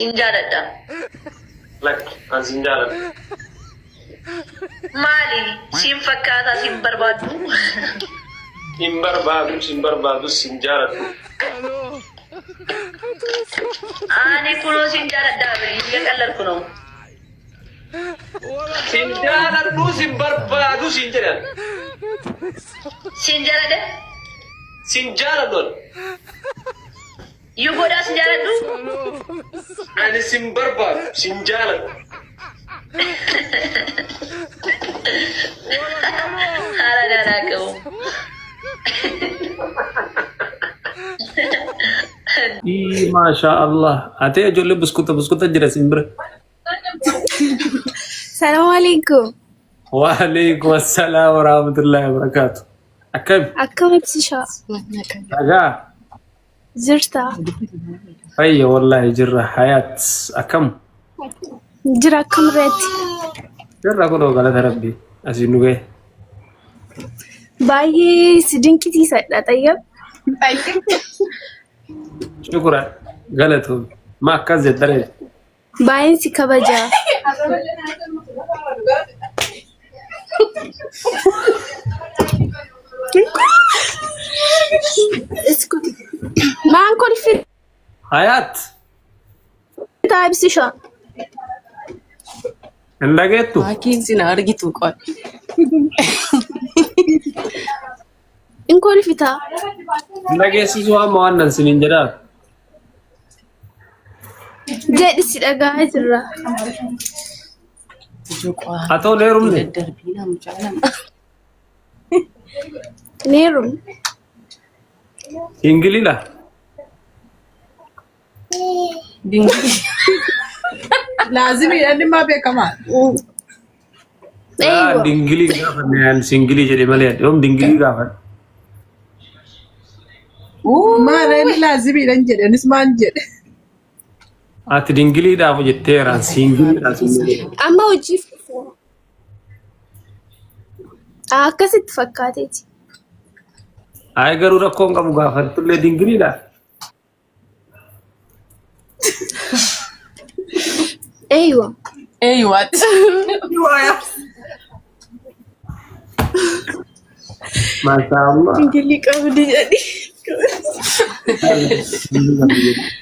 Sinjaaladha. لك عن سنجالة Maali siin fakkaataa siin barbaaddu. سنبربادو سنجالة Ani kunoo sinjaaladhaa biyya qallar kunoo. سنجالة سنبربادو سنجالة Sinjaaladha. سنجالة دول Yoo godhaa sinjaaladhu. أنا سنبربادو سنجالة Haala garaa qabu. ما شاء الله أتي أجول بسكوت جرس إمبر. السلام عليكم. وعليكم السلام ورحمة الله وبركاته. أكم بسشا. أجا. زرتا. أي والله جرة حياة أكم. جرا كم ريت. جرة كله قالت ربي أزينوه. باي سدين كتير سعيدة طيب. شكرا قالت ما كذب دري. باي سكبجا. اسكت. ما أنكر في. حياة. طيب سشا. لقيتو. أكيد سيناريو gitu kok. إنكر في تا. لقيت سوى ما أنا سنين جرا. جد سيدة زرا. أتو ليرم لي. Darbina macam نيرم. إنجلي لا. لازم يعني ما بكمان. أيوة. دينجلي كافن يعني سينجلي jadi مليان. يوم دينجلي كافن. ما لازم ينجد نسمع نجد. Ati dingili dah punya teran singgili. أما وجيف. كست فكاتي. Ay garura kong kamu gafan tulle dingili dah. أيوة. أيوة. Masya Allah. Gili kamu di jadi.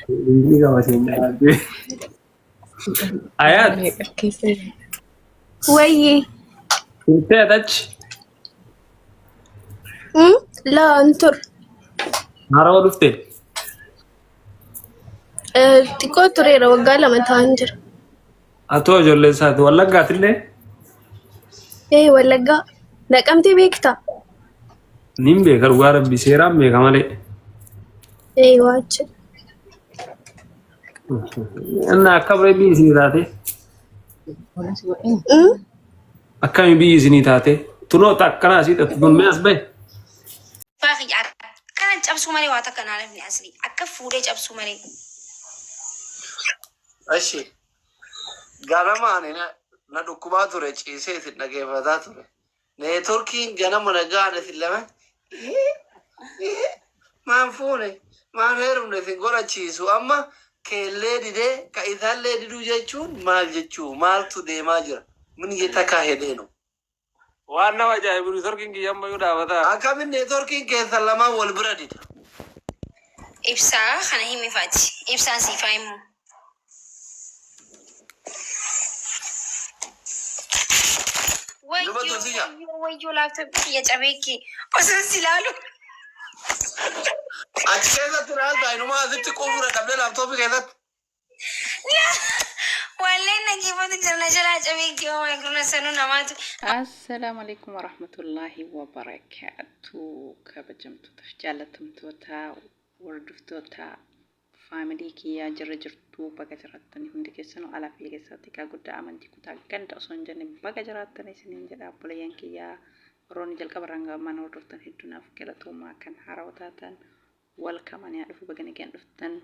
Dingili ka masih ada. Ayat. وي. Kita touch. لا انطر. Narawa dufte. تكو تريرا وقال ما تانجر. Atau jolle satu wala gatille. ايه ولا قا نقمتي بيكتا. Nimbe karuara bisera me kamale. ايه واجه. Anna kabre bi sini tate. Akami bi sini tate. Tuno tak kana sih tu mes be. باقي عاد كان جاب سومري واتا كان على من أصلي أكف فوري جاب سومري أشي قال ما أنا ندوكبات ورجع سيد نجيبات ور نتوركين جانا من قاعدة اللمة ما فوني ما نهرم نثقولا تشيسو أما كلادي ده كإذا لادي دو جاتون مال جاتو مال تو ده ماجر من يتكاهدينو وانا وجاي بروسر كينج يوم يودا ودا أكمل نتوركين كثلما والبردي إبسا خنا هي مفاتي إبسا سيفايمو ويجو لابتوب يا جابيكي أصلا سلالو أتكلم ترى داينو ما أزت كوفرة قبل لابتوب كذا لا ولا نجيبه تجرنا جلا جابيكي وما يكون سنو نماتو السلام عليكم ورحمة الله وبركاته كبجمتو تفجالتمتوتا وردفتوتا فاميلي كيا جرجرتو بقجراتني هندي كسنو على في كساتي كقد أمانتي كتا كنت أصلا جاني بقجراتني سنين جدا بليان كيا روني جل كبرانغا ما وردفتن هدونا فكرتو ما كان حراوتاتن والكمان يعرفوا بقني كان رفتن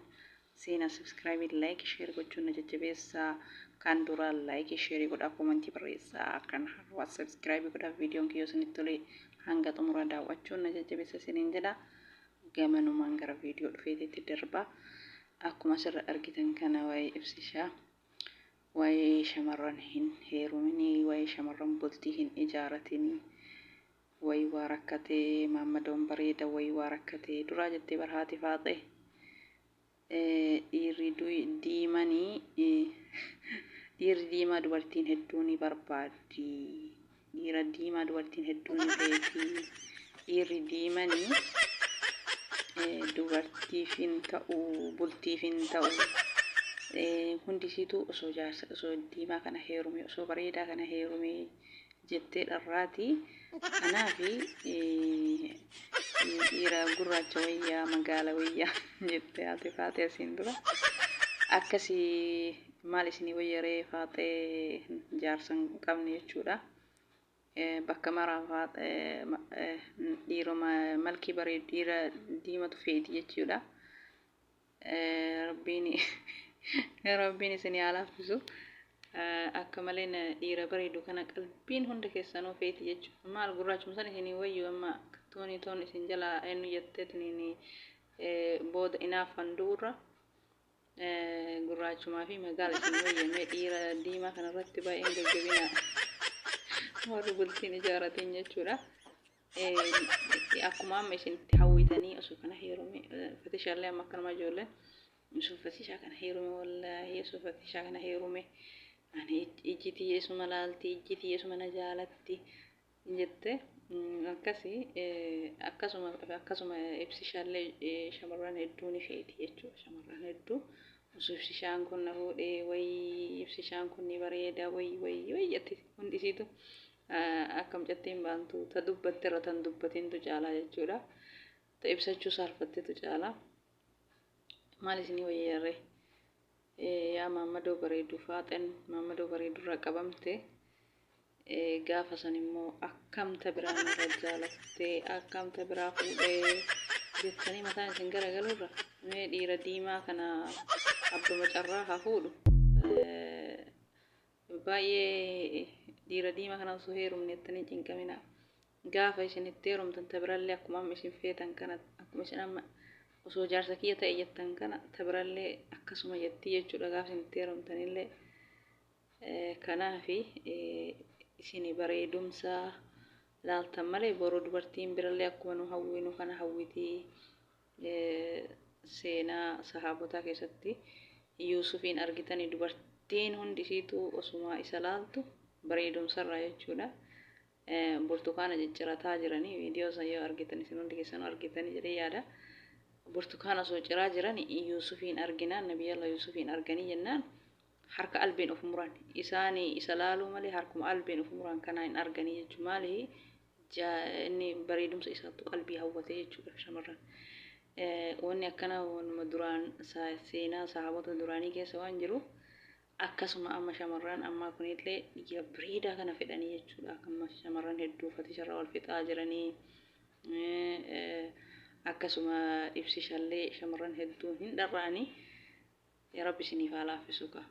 سينا سبسكرايب لايك شير gochuun jajjabeessa kan dura لايك شير godha komentii barreessa kan harwa subscribe godha videoon kiyyo isinitti tole hanga xumura daawwachuun jajjabeessa isiniin jedha gamanumaan gara video dhufeetti darba akkuma asirra argitan kana waa'ee ibsishaa waa'ee shamarran hin heeruminii waa'ee shamarran bultii hin ijaaratinii waa'ee waa rakkatee maammadoon bareeda waa'ee waa rakkatee duraa jettee barhaati faaxee dhiirri diimanii dhiirri diimaa dubartiin hedduun ni barbaaddi dhiira diimaa dubartiin hedduun ni feeti dhiirri diimanii dubartiif hin ta'u bultiif hin ta'u hundisiitu osoo diimaa kana heerume osoo bareedaa kana heerume jettee dharraati kanaafi dhiira gurraacha wayyaa magaala wayyaa jettee ati faatee asiin dura akkasii maal isinii wayyaree faatee jaarsan qabne jechuudha. Bakka maraa dhiiroma malkii bareedu dhiira diimatu feeti jechuudha. Rabbiin isin haa laaffisu. Akka malee dhiira bareedu kana qalbiin hunda keessanuu feeti jechuudha. Maal gurraachuma san isinii wayyu amma toon isin jala eenyu jetteetiniin booda inaafan duura gurraachumaa fi magaala isin wayyamee dhiira diimaa kanarratti baay'een gaggabina. Warri bultiin ijaaratin jechuudha. Akkuma amma isinitti hawwitanii osoo kana heerume fatishaallee amma akkanuma ijoolleen osoo fatishaa kana heerume wallaahi osoo fatishaa kana heerume ani ijjiti yeesuma laalti ijjiti yeesuma na jaalatti jette akkasii akkasuma ibsishaallee shamarran hedduu ni feeti jechuudha. Shamarran hedduu osoo ibsishaan kun na fuudhee wayii ibsishaan kun ni bareeda wayii jetti hundisiitu. Akkam jettiin baantu ta dubbatte irra tan dubbatintu caalaa jechuudha. Ta ibsachuu saarfattetu caalaa. Maal isinii wayyarree? Yaa maammadoo bareedu faaxen maammadoo bareedu irraa qabamte gaafa san immoo akkamta biraa irra jaalattee akkamta biraa fuudhee jettanii mataan isin garagaluurra mee dhiira diimaa kana abbuma carraa haa fuudhu. Baay'ee dhiira diimaa kana osoo heerumne jettanii cinqamina. Gaafa isin itti heerumtan tabirallee akkuma amma isin feetan kana akkuma isin amma osoo jaarsa kiyya ta'e jettan kana tabirallee akkasuma jetti jechuudha gaafa isin itti heerumtanillee. Kanaafi isin bareedumsaa laaltan malee boroo dubartiin birallee akkuma nu hawwinu kana hawwitii seenaa sahaabotaa keessatti Yuusufiin argitanii dubartiin hundisiitu osuma isa laaltu bareedumsarraa jechuudha. Burtukaana ciccirataa jiranii viidiyoo san yoo argitan isin hundi keessanuu argitanii jedhee yaada. Burtukaana osoo ciraa jiran Yuusufiin arginaan Nabiyallah Yuusufiin arganii jennaan harka albeen of muran isaanii isa laaluu malee harkuma albeen of muran kanaa hin arganii jechuudha. Maali inni bareedumsa isaatu qalbii hawwatee jechuudha shamarran. Wanni akkana wanuma duraan seenaa sahaabota duraanii keessa waan jiru akkasuma amma shamarran amma kunillee dhiira bareedaa kana fedhanii jechuudha. Akkuma shamarran hedduu fatisharra wal fixaa jiranii akkasuma ibsishallee shamarran hedduu hin dharraanii rabbi isiniif haa laaffisu kaa.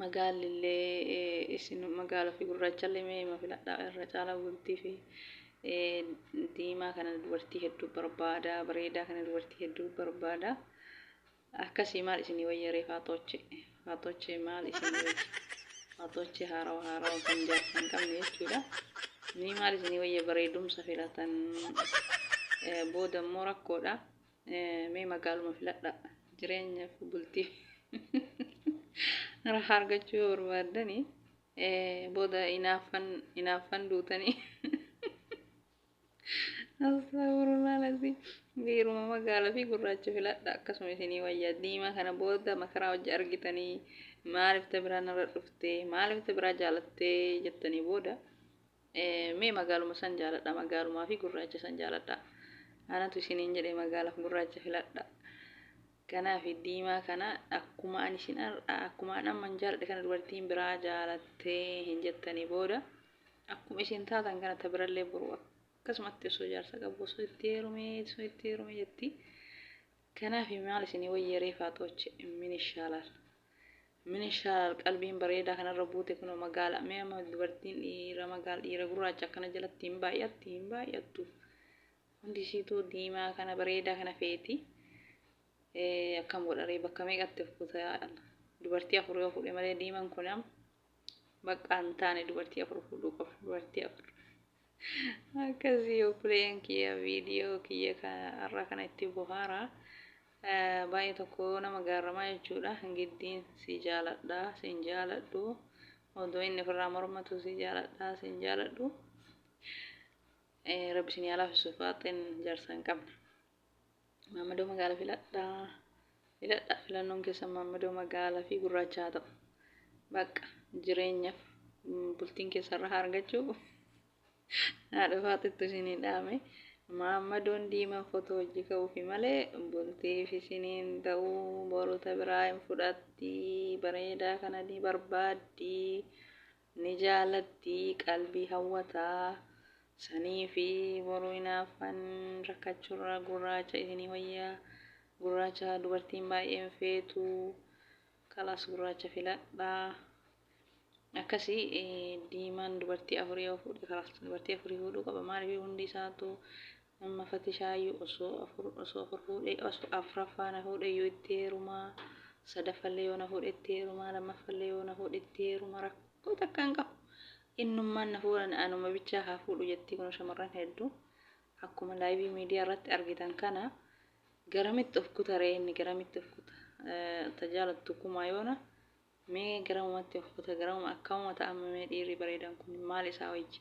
Magaalillee isin magaala fi gurraachallee mee mafiladhaa irra caalaa bultii fi diimaa kana dubartii hedduu barbaada bareedaa kana dubartii hedduu barbaada. Akkasii maal isinii wayyaree faatoche maal isinii wayya faatoche haarawa kan jaarsan qabne jechuudha. Ni maal isinii wayya bareedumsa filatan booda immoo rakkoodha. Mee magaaluma filadha jireenyaaf bultii rahaa argachuu yoo barbaaddanii booda inaaffan duutanii Astagfirullah lazim. Dhiiruma magaalaa fi gurraacha filadha akkasuma isinii wayya diimaa kana booda makaraa wajji argitanii maaliif ta biraa narra dhuftee maaliif ta biraa jaalattee jettanii booda mee magaaluma san jaaladha magaalumaa fi gurraacha san jaaladha. Anatu isiniin jedhee magaalaaf gurraacha filadha. Kanaaf diimaa kana akkuma ani isin akkuma amma jaaladhe kana dubartiin biraa jaalattee hin jettanii booda akkuma isin taatan kana ta birallee boru akkasumatti osoo jaarsa qabu osoo itti heerume jetti. Kanaaf maal isinii wayyaree faatoche min ishaalal qalbiin bareedaa kanarra buute kun magaala mee amma dubartiin dhiira gurraacha akkana jalatti hin baay'attu hundisiituu diimaa kana bareedaa kana feeti. akkam godharee bakka meeqatti of kutaa yaa Allah. Dubartii afur yoo fuudhe malee diimaan kun am bakka hin taane dubartii afur fuudhuu qabu dubartii afur. Akkasii obboleeyyan kiyya viidiyoo kiyya har'a kana itti bohaaraa. Baay'ee tokko nama gaarramaa jechuudha. Giddiin si jaaladha sin jaaladhu. Odoo inni ofirraa mormatu si jaaladha sin jaaladhu. Rabbi isin yaa laaffisu faaxeen jaarsa hin qabne. Maammadoo magaala filadhaa. Filannoon keessan maammadoo magaalaa fi gurraacha haa ta'u. Bakka jireenyaaf bultiin keessarraa argachuu haadha faaxittu isiniin dhaame. Maammadoon diimaa footoo hojii ka'uufi malee bultiif isiniin ta'uu boorota biraa hin fudhatti. Bareedaa kana ni barbaaddi. Ni jaalatti qalbii hawwataa. Sanii fi boruu hinaafan rakkachurra gurraacha isinii wayyaa. Gurraacha dubartiin baay'een feetu. Kalaas gurraacha filadhaa. Akkasii diimaan dubartii afurii yoo fuudhe kalaas dubartii afurii fuudhuu qaba. Maaliif hundi isaatu amma fatishaayyuu osoo afur fuudhee osoo afuraffaa na fuudhe yoo itti heerumaa. Sadaffallee yoo na fuudhe itti heerumaa. Lammaffallee yoo na fuudhe itti heerumaa. Rakkoo takka hin qabu. Innummaan na fuudhan anuma bichaa haa fuudhu jettii kun shamarran hedduu. Akkuma laayivii miidiyaa irratti argitan kana garamitti of kuta ree inni garamitti of kuta. Tajaalattu kumaa yoona mee garamumatti of kuta garamuma akkamuma ta'amamee dhiirri bareedan kun maal isaa wajji.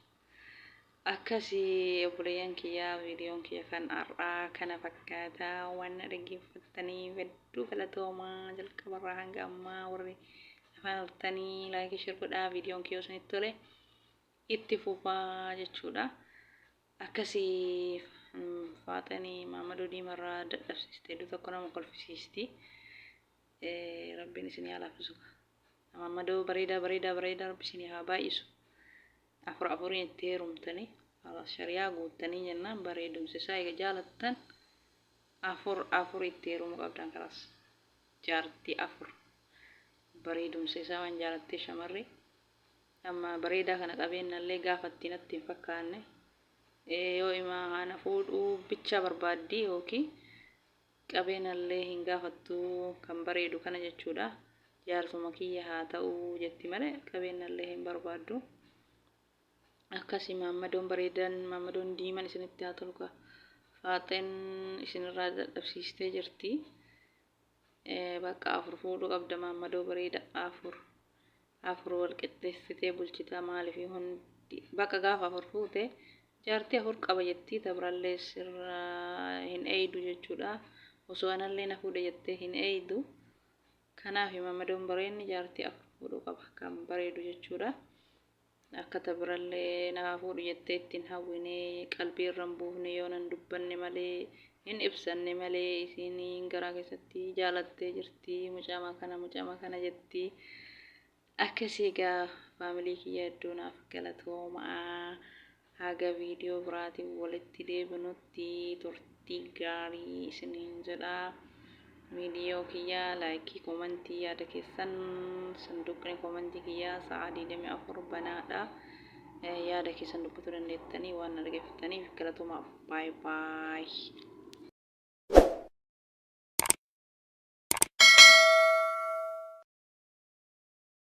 Akkasii obboleeyyan kiyyaa viidiyoon kiyya kan har'aa kana fakkaataa waan dhaggeeffattanii hedduu galatoomaa jalqabarraa hanga ammaa warri afaan hortanii laayikii shir godhaa viidiyoon kiyyoo isinitti tole itti fufaa jechuudha. Akkasii faaxanii Maammadoo diimarraa dadhabsiiste iddoo tokko nama kolfisiisti. Rabbiin isin haa laaffisu. Maammadoo bareedaa rabbi isin haa baay'isu. Afurii itti heerumtanii shariyaa guuttanii jennaan bareedumsi isaa eega jaalattan afur itti heerumuu qabdan kalaas jaartii afur bareedumsi isaa waan jaalattee shamarri amma bareedaa kana qabeenyallee gaafatti natti hin fakkaanne yoo ima haana fuudhuu bicha barbaaddi yookiin qabeenyallee hin gaafattu kan bareedu kana jechuudha. Jaarsuma kiyya haa ta'uu jetti malee qabeenyallee hin barbaaddu. Akkasii Maammadoon bareedan Maammadoon diimaan isinitti haa tolu ka faaxeen isinirraa dadhabsiistee jirti. Bakka afur fuudhuu qabda Maammadoo bareeda afur wal qixxeessitee bulchita maaliif hundi bakka gaafa afur fuute jaartii afur qaba jettii tabrallee sirraa hin eeydu jechuudha. Osoo anallee na fuudhe jettee hin eeydu. Kanaaf Maammadoon bareedni jaartii afur fuudhuu qaba kan bareedu jechuudha. Akka tabrallee na fuudhu jettee ittiin hawwinee qalbii irra hin buufne yoo nan dubbanne malee hin ibsanne malee isiin garaa keessatti jaalattee jirti mucama kana jetti. Akkasii egaa faamilii kiyya hedduu naaf galatoomaa. Haga viidiyoo biraatiin walitti deebinutti turtii gaarii isiniin jedhaa. Viidiyoo kiyyaa laayikii koomantii yaada keessan sanduuqni koomantii kiyyaa sa'a 24 banaadha. Yaada keessan dubbachuu dandeettanii waan dhaggeeffataniif galatoomaa. Baay baay.